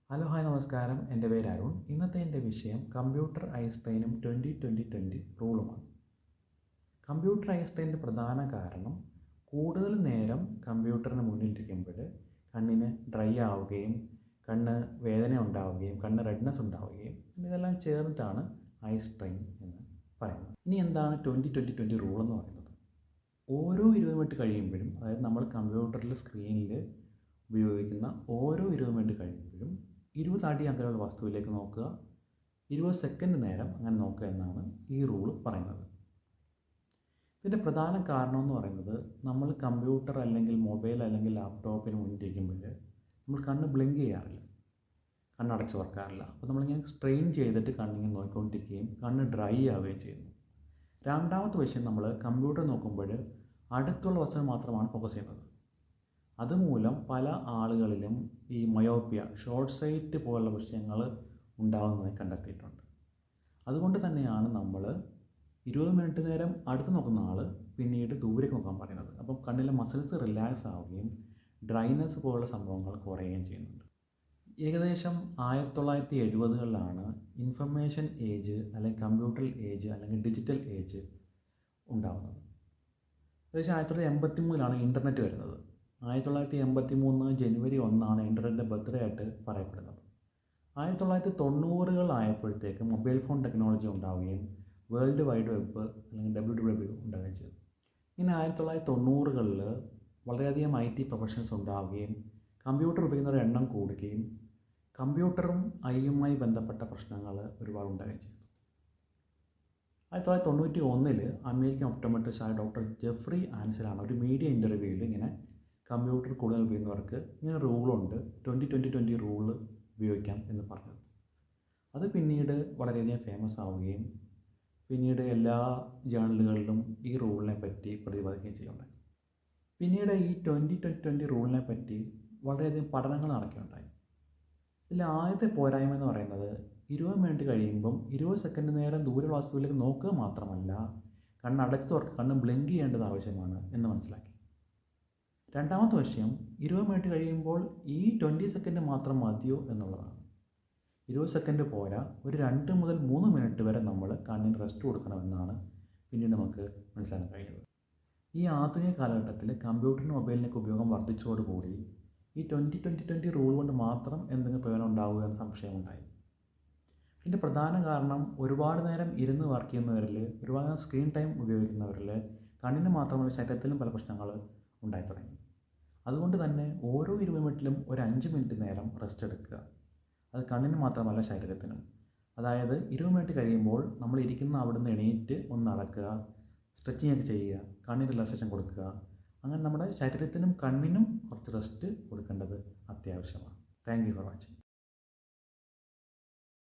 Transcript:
Hello hi നമസ്കാരം. എൻ്റെ പേര് അരുൺ. ഇന്നത്തെ എൻ്റെ വിഷയം കമ്പ്യൂട്ടർ ഐ സ്ട്രെയിനും 20-20-20 റൂളുമാണ്. കമ്പ്യൂട്ടർ ഐ സ്ട്രെയിനിൻ്റെ പ്രധാന കാരണം കൂടുതൽ നേരം കമ്പ്യൂട്ടറിന് മുന്നിലിരിക്കുമ്പോൾ കണ്ണിന് ഡ്രൈ ആവുകയും കണ്ണ് വേദന ഉണ്ടാവുകയും കണ്ണ് റെഡ്നെസ് ഉണ്ടാവുകയും ഇതെല്ലാം ചേർന്നിട്ടാണ് ഐ സ്ട്രെയിൻ എന്ന് പറയുന്നത്. ഇനി എന്താണ് 20-20-20 റൂൾ എന്ന് പറയുന്നത്? ഓരോ 20 മിനിറ്റ് കഴിയുമ്പോഴും, അതായത് നമ്മൾ കമ്പ്യൂട്ടറിൽ സ്ക്രീനിൽ ഉപയോഗിക്കുന്ന ഓരോ 20 മിനിറ്റ് കഴിയുമ്പോഴും 20 അടി അകലെയുള്ള വസ്തുവിലേക്ക് നോക്കുക, 20 സെക്കൻഡ് നേരം അങ്ങനെ നോക്കുക എന്നാണ് ഈ റൂൾ പറയുന്നത്. ഇതിൻ്റെ പ്രധാന കാരണം എന്ന് പറയുന്നത്, നമ്മൾ കമ്പ്യൂട്ടർ അല്ലെങ്കിൽ മൊബൈൽ അല്ലെങ്കിൽ ലാപ്ടോപ്പിന് മുന്നിലിരിക്കുമ്പോൾ നമ്മൾ കണ്ണ് ബ്ലിങ്ക് ചെയ്യാറില്ല, കണ്ണടച്ച് തുറക്കാറില്ല. അപ്പോൾ നമ്മളിങ്ങനെ സ്ട്രെയിൻ ചെയ്തിട്ട് കണ്ണിങ്ങനെ നോക്കിക്കൊണ്ടിരിക്കുകയും കണ്ണ് ഡ്രൈ ആവുകയും ചെയ്യുന്നു. രണ്ടാമത്തെ വിഷയം, നമ്മൾ കമ്പ്യൂട്ടർ നോക്കുമ്പോൾ അടുത്തുള്ള വസ്തുവിൽ മാത്രമാണ് ഫോക്കസ് ചെയ്യുന്നത്. അതുമൂലം പല ആളുകളിലും ഈ മയോപ്പിയ, ഷോർട്ട് സൈറ്റ് പോലുള്ള വിഷയങ്ങൾ ഉണ്ടാകുന്നതായി കണ്ടെത്തിയിട്ടുണ്ട്. അതുകൊണ്ട് തന്നെയാണ് നമ്മൾ 20 മിനിറ്റ് നേരം അടുത്ത് നോക്കുന്ന ആൾ പിന്നീട് ദൂരേക്ക് നോക്കാൻ പറയുന്നത്. അപ്പം കണ്ണിലെ മസിൽസ് റിലാക്സ് ആവുകയും ഡ്രൈനെസ് പോലുള്ള സംഭവങ്ങൾ കുറയുകയും ചെയ്യുന്നുണ്ട്. ഏകദേശം 1970കളിലാണ് ഇൻഫർമേഷൻ ഏജ് അല്ലെങ്കിൽ കമ്പ്യൂട്ടർ ഏജ് അല്ലെങ്കിൽ ഡിജിറ്റൽ ഏജ് ഉണ്ടാകുന്നത്. ഏകദേശം 1983ലാണ് ഇൻ്റർനെറ്റ് വരുന്നത്. 1983 ജനുവരി 1 ഇൻ്റർനെറ്റിൻ്റെ ബർത്ത്ഡേ ആയിട്ട് പറയപ്പെടുന്നത്. 1990 മൊബൈൽ ഫോൺ ടെക്നോളജി ഉണ്ടാവുകയും വേൾഡ് വൈഡ് വെബ് അല്ലെങ്കിൽ WWW ഉണ്ടാവുകയും ചെയ്തു. ഇങ്ങനെ 1990കളിൽ വളരെയധികം IT പ്രൊഫഷൻസ് ഉണ്ടാവുകയും കമ്പ്യൂട്ടർ ഉപയോഗിക്കുന്നവരുടെ എണ്ണം കൂടുകയും കമ്പ്യൂട്ടറും ഐയുമായി ബന്ധപ്പെട്ട പ്രശ്നങ്ങൾ ഒരുപാട് ഉണ്ടാവുകയും ചെയ്തു. 1991 അമേരിക്കൻ ഒപ്റ്റോമെട്രിസ്റ്റായ ഡോക്ടർ ജെഫ്രി ആൻസലാണ് ഒരു മീഡിയ ഇൻ്റർവ്യൂവിൽ ഇങ്ങനെ കമ്പ്യൂട്ടർ കൂടുതൽ ഉപയോഗിക്കുന്നവർക്ക് ഇങ്ങനെ റൂളുണ്ട്, 20-20-20 റൂള് ഉപയോഗിക്കാം എന്ന് പറഞ്ഞത്. അത് പിന്നീട് വളരെയധികം ഫേമസ് ആവുകയും പിന്നീട് എല്ലാ ജേർണലുകളിലും ഈ റൂളിനെ പറ്റി പ്രതിപാദിക്കുകയും ചെയ്യുന്നുണ്ടായി. പിന്നീട് ഈ 20-20-20 റൂളിനെ പറ്റി വളരെയധികം പഠനങ്ങൾ നടക്കുകയുണ്ടായി. ഇതിൽ ആദ്യത്തെ പോരായ്മ എന്ന് പറയുന്നത്, 20 മിനിറ്റ് കഴിയുമ്പം 20 സെക്കൻഡ് നേരം ദൂരെയുള്ള വസ്തുവിലേക്ക് നോക്കുക മാത്രമല്ല, കണ്ണടച്ച് തുറക്കുക, കണ്ണ് ബ്ലിങ്ക് ചെയ്യേണ്ടത് ആവശ്യമാണ് എന്ന് മനസ്സിലാക്കി. രണ്ടാമത്തെ വിഷയം, 20 മിനിറ്റ് കഴിയുമ്പോൾ ഈ 20 സെക്കൻഡ് മാത്രം മതിയോ എന്നുള്ളതാണ്. 20 സെക്കൻഡ് പോരാ, ഒരു 2 മുതൽ 3 മിനിറ്റ് വരെ നമ്മൾ കണ്ണിന് റെസ്റ്റ് കൊടുക്കണമെന്നാണ് പിന്നീട് നമുക്ക് മനസ്സിലാക്കാൻ കഴിയുന്നത്. ഈ ആധുനിക കാലഘട്ടത്തിൽ കമ്പ്യൂട്ടറിനും മൊബൈലിനൊക്കെ ഉപയോഗം വർദ്ധിച്ചതോടുകൂടി ഈ 20-20-20 റൂൾ കൊണ്ട് മാത്രം എന്തെങ്കിലും പ്രയോജനം ഉണ്ടാവുക എന്ന സംശയമുണ്ടായി. ഇതിൻ്റെ പ്രധാന കാരണം, ഒരുപാട് നേരം ഇരുന്ന് വർക്ക് ചെയ്യുന്നവരിൽ, ഒരുപാട് നേരം സ്ക്രീൻ ടൈം ഉപയോഗിക്കുന്നവരിൽ കണ്ണിന് മാത്രമല്ല ശരീരത്തിലും പല പ്രശ്നങ്ങൾ ഉണ്ടായി തുടങ്ങി. അതുകൊണ്ട് തന്നെ ഓരോ 20 മിനിറ്റിലും ഒരു 5 മിനിറ്റ് നേരം റെസ്റ്റ് എടുക്കുക. അത് കണ്ണിന് മാത്രമല്ല ശരീരത്തിനും. അതായത് 20 മിനിറ്റ് കഴിയുമ്പോൾ നമ്മൾ ഇരിക്കുന്ന അവിടുന്ന് എണീറ്റ് ഒന്ന് നടക്കുക, സ്ട്രെച്ചിങ് ഒക്കെ ചെയ്യുക, കണ്ണിന് റിലാക്സേഷൻ കൊടുക്കുക. അങ്ങനെ നമ്മുടെ ശരീരത്തിനും കണ്ണിനും കുറച്ച് റെസ്റ്റ് കൊടുക്കേണ്ടത് അത്യാവശ്യമാണ്. Thank you for watching.